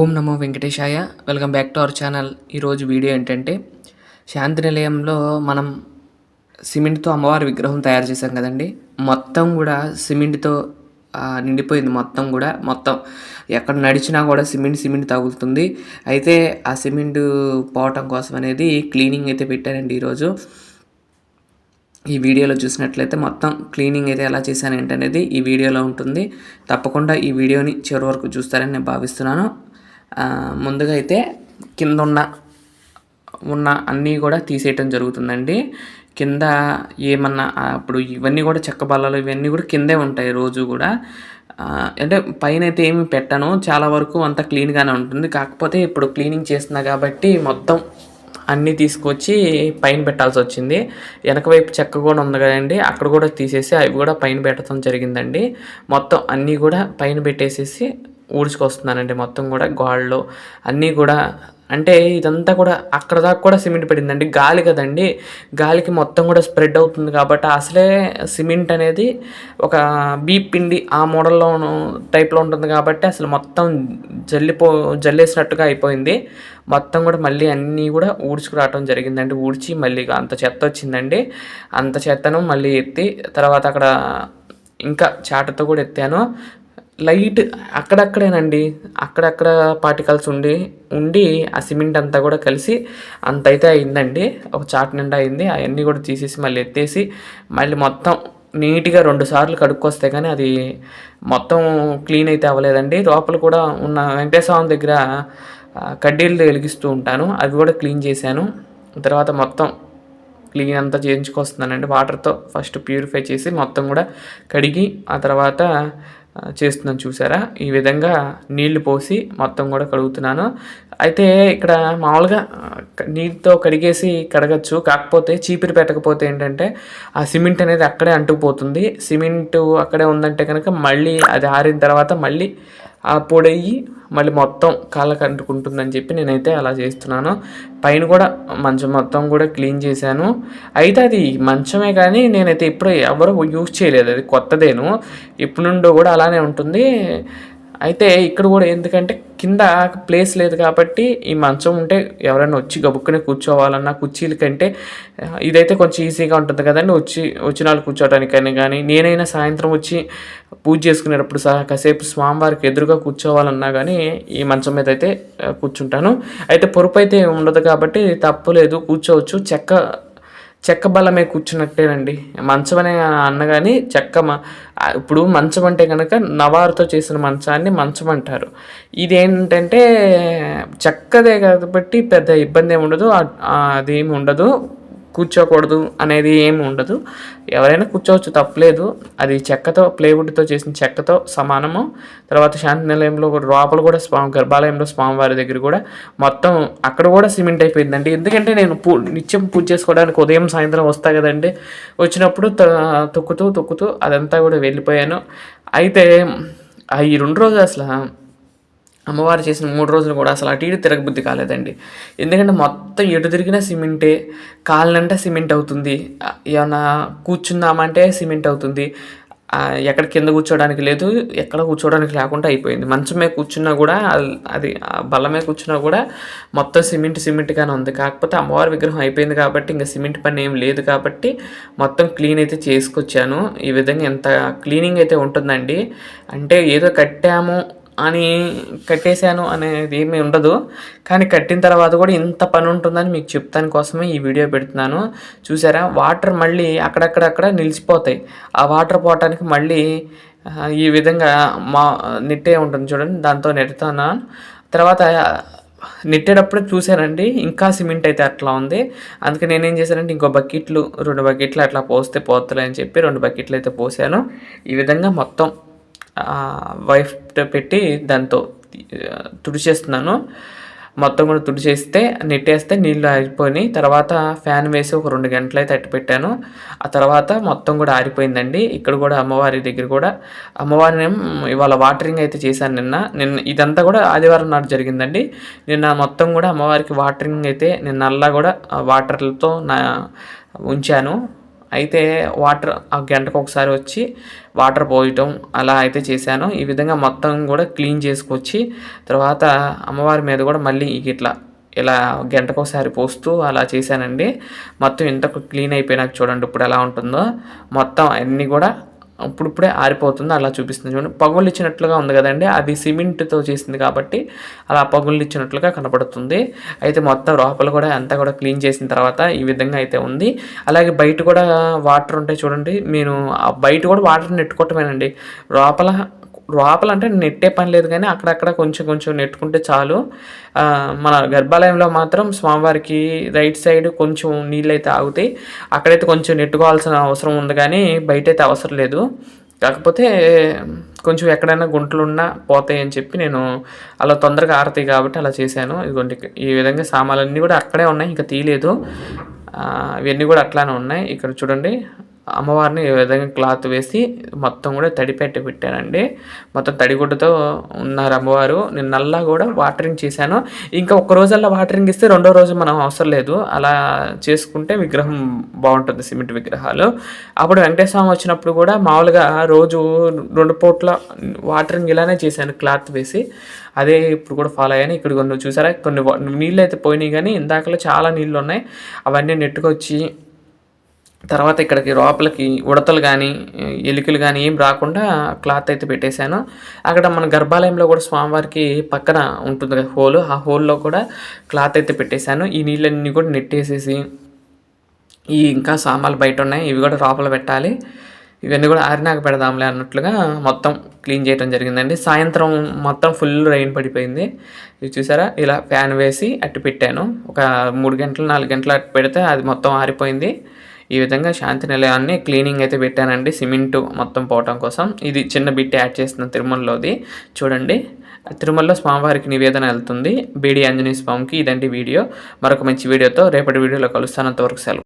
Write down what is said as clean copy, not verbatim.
Om Namo Venkatesaya. Welcome back to our channel. ఈరోజు video ఏంటంటే, శాంతి నిలయంలో మనం సిమెంట్‌తో అమ్మవారి విగ్రహం తయారు చేశాం కదండీ! మొత్తం గూడా సిమెంట్‌తో నిండిపోయింది మొత్తం గూడా. మొత్తం ఎక్కడ నడిచినా గూడా సిమెంట్ తగులుతుంది. అయితే ఆ సిమెంటు పోవటం కోసం అనేది క్లీనింగ్ అయితే పెట్టానండి ఈరోజు. ఈ వీడియోలో చూసినట్లయితే మొత్తం క్లీనింగ్ అయితే ఎలా చేశాను ఏంటనేది ఈ వీడియోలో ఉంటుంది. తప్పకుండా ఈ వీడియోని చివరి వరకు చూస్తారని నేను భావిస్తున్నాను. ముందుగా అయితే కింద ఉన్న అన్నీ కూడా తీసేయటం జరుగుతుందండి. కింద ఏమన్నా ఇప్పుడు ఇవన్నీ కూడా చెక్క బల్లలు ఇవన్నీ కూడా కిందే ఉంటాయి రోజు కూడా. అంటే పైన అయితే ఏమి పెట్టను, చాలా వరకు అంతా క్లీన్గానే ఉంటుంది. కాకపోతే ఇప్పుడు క్లీనింగ్ చేస్తున్నా కాబట్టి మొత్తం అన్నీ తీసుకొచ్చి పైన పెట్టాల్సి వచ్చింది. వెనక వైపు చెక్క కూడా ఉంది కదండి, అక్కడ కూడా తీసేసి అవి కూడా పైన పెట్టడం జరిగిందండి. మొత్తం అన్నీ కూడా పైన పెట్టేసేసి ఊడ్చుకొస్తున్నానండి. మొత్తం కూడా గోడలు అన్నీ కూడా, అంటే ఇదంతా కూడా అక్కడ దాకా కూడా సిమెంట్ పడిందండి. గాలి కదండి, గాలికి మొత్తం కూడా స్ప్రెడ్ అవుతుంది కాబట్టి అసలే సిమెంట్ అనేది ఒక బీప్ పిండి ఆ మోడల్లో టైప్లో ఉంటుంది కాబట్టి అసలు మొత్తం జల్లేసినట్టుగా అయిపోయింది. మొత్తం కూడా మళ్ళీ అన్నీ కూడా ఊడ్చుకురావటం జరిగిందండి. ఊడ్చి మళ్ళీ అంత చెత్త వచ్చిందండి. అంత చెత్తను మళ్ళీ ఎత్తి తర్వాత అక్కడ ఇంకా చాటతో కూడా ఎత్తాను. లైట్ అక్కడక్కడేనండి, అక్కడక్కడ పార్టికల్స్ ఉండి ఆ సిమెంట్ అంతా కూడా కలిసి అంత అయితే అయిందండి. ఒక చాట్ నిండా అయింది. అవన్నీ కూడా తీసేసి మళ్ళీ ఎత్తేసి మళ్ళీ మొత్తం నీట్గా 2 సార్లు కడుక్కొస్తే కానీ అది మొత్తం క్లీన్ అయితే అవ్వలేదండి. లోపల కూడా ఉన్న వెంకటేశ్వర స్వామి దగ్గర కడ్డీలు వెలిగిస్తూ ఉంటాను, అవి కూడా క్లీన్ చేశాను. తర్వాత మొత్తం క్లీన్ అంతా చేయించుకొస్తున్నానండి. వాటర్తో ఫస్ట్ ప్యూరిఫై చేసి మొత్తం కూడా కడిగి ఆ తర్వాత చేస్తున్నాను. చూసారా, ఈ విధంగా నీళ్లు పోసి మొత్తం కూడా కడుగుతున్నాను. అయితే ఇక్కడ మామూలుగా నీటితో కడగచ్చు, కాకపోతే చీపిరి పెట్టకపోతే ఏంటంటే ఆ సిమెంట్ అనేది అక్కడే అంటుకుపోతుంది. సిమెంటు అక్కడే ఉందంటే కనుక మళ్ళీ అది ఆరిన తర్వాత మళ్ళీ ఆ పొడయ్యి మళ్ళీ మొత్తం కాళ్ళకు అంటుకుంటుందని చెప్పి నేనైతే అలా చేస్తున్నాను. పైన కూడా మంచం మొత్తం కూడా క్లీన్ చేశాను. అయితే అది మంచమే కానీ నేనైతే ఎప్పుడూ ఎవరు యూజ్ చేయలేదు, అది కొత్తదేను, ఎప్పుడు నుండో కూడా అలానే ఉంటుంది. అయితే ఇక్కడ కూడా ఎందుకంటే కింద ప్లేస్ లేదు కాబట్టి ఈ మంచం ఉంటే ఎవరైనా వచ్చి గబుక్కునే కూర్చోవాలన్నా కుర్చీల కంటే ఇదైతే కొంచెం ఈజీగా ఉంటుంది కదండి. వచ్చిన వాళ్ళు కూర్చోవడానికని కానీ నేనైనా సాయంత్రం వచ్చి పూజ చేసుకునేటప్పుడు కాసేపు స్వామివారికి ఎదురుగా కూర్చోవాలన్నా కానీ ఈ మంచం మీద అయితే కూర్చుంటాను. అయితే పొరుపు అయితే ఉండదు కాబట్టి తప్పులేదు, కూర్చోవచ్చు. చెక్క బల్లమే కూర్చున్నట్టేనండి. మంచం అనే అన్నగాని ఇప్పుడు మంచం అంటే కనుక నవారుతో చేసిన మంచాన్ని మంచం అంటారు. ఇదేంటంటే చెక్కదే కాబట్టి పెద్ద ఇబ్బంది ఏమి ఉండదు, అదేమి ఉండదు. కూర్చోకూడదు అనేది ఏమి ఉండదు, ఎవరైనా కూర్చోవచ్చు, తప్పలేదు. అది చెక్కతో ప్లేవుడ్తో చేసిన చెక్కతో సమానము. తర్వాత శాంతి నిలయంలో కూడా లోపల కూడా గర్భాలయంలో స్వామివారి దగ్గర కూడా మొత్తం అక్కడ కూడా సిమెంట్ అయిపోయిందండి. ఎందుకంటే నేను నిత్యం పూజ చేసుకోవడానికి ఉదయం సాయంత్రం వస్తా కదండి, వచ్చినప్పుడు తొక్కుతూ అదంతా కూడా వెళ్ళిపోయాను. అయితే ఈ 2 రోజులు అసలు అమ్మవారు చేసిన 3 రోజులు కూడా అసలు అటు ఇటు తిరగబుద్ధి కాలేదండి. ఎందుకంటే మొత్తం ఎటు తిరిగినా సిమెంటే, కాళ్ళంటే సిమెంట్ అవుతుంది, ఏమన్నా కూర్చుందామంటే సిమెంట్ అవుతుంది. ఎక్కడ కింద కూర్చోడానికి లేదు, ఎక్కడ కూర్చోడానికి లేకుండా అయిపోయింది. మంచం మీద కూర్చున్నా కూడా అది బల్ల మీద కూర్చున్నా కూడా మొత్తం సిమెంట్గానే ఉంది. కాకపోతే అమ్మవారి విగ్రహం అయిపోయింది కాబట్టి ఇంకా సిమెంట్ పని ఏం లేదు కాబట్టి మొత్తం క్లీన్ అయితే చేసుకొచ్చాను. ఈ విధంగా ఎంత క్లీనింగ్ అయితే ఉంటుందండి. అంటే ఏదో కట్టాము అని కట్టేశాను అనేది ఏమీ ఉండదు, కానీ కట్టిన తర్వాత కూడా ఇంత పని ఉంటుందని మీకు చెప్తాను కోసమే ఈ వీడియో పెడుతున్నాను. చూసారా, వాటర్ మళ్ళీ అక్కడక్కడ నిలిచిపోతాయి. ఆ వాటర్ పోవటానికి మళ్ళీ ఈ విధంగా నెట్టే ఉంటుంది చూడండి, దాంతో నెట్టుతాను. తర్వాత నెట్టేటప్పుడు చూశానండి ఇంకా సిమెంట్ అయితే అట్లా ఉంది. అందుకే నేనేం చేశానంటే ఇంకో 2 బకెట్లు అట్లా పోస్తే పోతలే అని చెప్పి 2 బకెట్లు అయితే పోసాను. ఈ విధంగా మొత్తం వైఫ్ పెట్టి దాంతో తుడిచేస్తున్నాను. మొత్తం కూడా తుడిచేస్తే నెట్టేస్తే నీళ్ళు ఆరిపోయినాయి. తర్వాత ఫ్యాన్ వేసి ఒక 2 గంటలు అయితే అట్టు పెట్టాను. ఆ తర్వాత మొత్తం కూడా ఆరిపోయిందండి. ఇక్కడ కూడా అమ్మవారి దగ్గర కూడా అమ్మవారిని ఇవాళ వాటరింగ్ అయితే చేశాను. నిన్న ఇదంతా కూడా ఆదివారం నాడు జరిగిందండి. నిన్న మొత్తం కూడా అమ్మవారికి వాటరింగ్ అయితే నిన్న అల్లా కూడా వాటర్లతో ఉంచాను. అయితే వాటర్ ఆ గంటకు ఒకసారి వచ్చి వాటర్ పోయటం అలా అయితే చేశాను. ఈ విధంగా మొత్తం కూడా క్లీన్ చేసుకొచ్చి తర్వాత అమ్మవారి మీద కూడా మళ్ళీ ఇలా గంటకోసారి పోస్తూ అలా చేశానండి. మొత్తం ఇంత క్లీన్ అయిపోయినాక చూడండి ఇప్పుడు ఎలా ఉంటుందో. మొత్తం అన్నీ కూడా ఇప్పుడిప్పుడే ఆరిపోతుంది. అలా చూపిస్తుంది చూడండి. పగుళ్ళు ఇచ్చినట్లుగా ఉంది కదండీ! అది సిమెంట్‌తో చేసింది కాబట్టి అలా పగుళ్ళు ఇచ్చినట్లుగా కనపడుతుంది. అయితే మొత్తం లోపల కూడా అంతా కూడా క్లీన్ చేసిన తర్వాత ఈ విధంగా అయితే ఉంది. అలాగే బయట కూడా వాటర్ ఉంటాయి చూడండి. నేను బయట కూడా వాటర్ నెట్టుకోవటమేనండి. లోపల లోపల అంటే నెట్టే పని లేదు కానీ అక్కడక్కడ కొంచెం కొంచెం నెట్టుకుంటే చాలు. మన గర్భాలయంలో మాత్రం స్వామివారికి రైట్ సైడ్ కొంచెం నీళ్ళైతే ఆగుతాయి. అక్కడైతే కొంచెం నెట్టుకోవాల్సిన అవసరం ఉంది కానీ బయటైతే అవసరం లేదు. కాకపోతే కొంచెం ఎక్కడైనా గుంటలున్నా పోతాయి అని చెప్పి నేను అలా తొందరగా ఆరతాయి కాబట్టి అలా చేశాను. ఇదిగోండి ఈ విధంగా సామాన్లన్నీ కూడా అక్కడే ఉన్నాయి, ఇంకా తీయలేదు. ఇవన్నీ కూడా అట్లానే ఉన్నాయి. ఇక్కడ చూడండి అమ్మవారిని ఈ విధంగా క్లాత్ వేసి మొత్తం కూడా తడిపెట్టి పెట్టానండి. మొత్తం తడిగుడ్డతో ఉన్నారు అమ్మవారు. నేను నల్లా కూడా వాటరింగ్ చేశాను. ఇంకా ఒక్క రోజల్లా వాటరింగ్ ఇస్తే రెండో రోజు మనం అవసరం లేదు. అలా చేసుకుంటే విగ్రహం బాగుంటుంది, సిమెంట్ విగ్రహాలు. అప్పుడు వెంకటేశ్వర స్వామి వచ్చినప్పుడు కూడా మామూలుగా రోజు 2 పూట్ల వాటరింగ్ ఇలానే చేశాను క్లాత్ వేసి. అదే ఇప్పుడు కూడా ఫాలో అయ్యాను. ఇక్కడ కొన్ని చూసారా కొన్ని నీళ్ళు అయితే పోయినాయి కానీ ఇందాకలో చాలా నీళ్ళు ఉన్నాయి. అవన్నీ నెట్టుకొచ్చి తర్వాత ఇక్కడికి లోపలికి ఉడతలు కానీ ఎలుకలు కానీ ఏం రాకుండా క్లాత్ అయితే పెట్టేశాను. అక్కడ మన గర్భాలయంలో కూడా స్వామివారికి పక్కన ఉంటుంది కదా హోల్, ఆ హోల్లో కూడా క్లాత్ అయితే పెట్టేశాను. ఈ నీళ్ళన్నీ కూడా నెట్టేసేసి ఇంకా సామాన్లు బయట ఉన్నాయి, ఇవి కూడా లోపల పెట్టాలి. ఇవన్నీ కూడా ఆరినాక పెడదాంలే అన్నట్లుగా మొత్తం క్లీన్ చేయడం జరిగిందండి. సాయంత్రం మొత్తం ఫుల్ రైన్ పడిపోయింది. ఇది చూసారా ఇలా ఫ్యాన్ వేసి అట్టు పెట్టాను. ఒక 3 గంటలు 4 గంటలు అట్టు పెడితే అది మొత్తం ఆరిపోయింది. ఈ విధంగా శాంతి నిలయాన్ని క్లీనింగ్ అయితే పెట్టానండి సిమెంటు మొత్తం పోవటం కోసం. ఇది చిన్న బిట్ యాడ్ చేసిన తిరుమలలోది చూడండి. తిరుమలలో స్వామివారికి నివేదన వెళ్తుంది బీడి ఆంజనేయ స్వామికి. ఇదండి వీడియో. మరొక మంచి వీడియోతో రేపటి వీడియోలో కలుస్తాను. అంతవరకు సెలవు.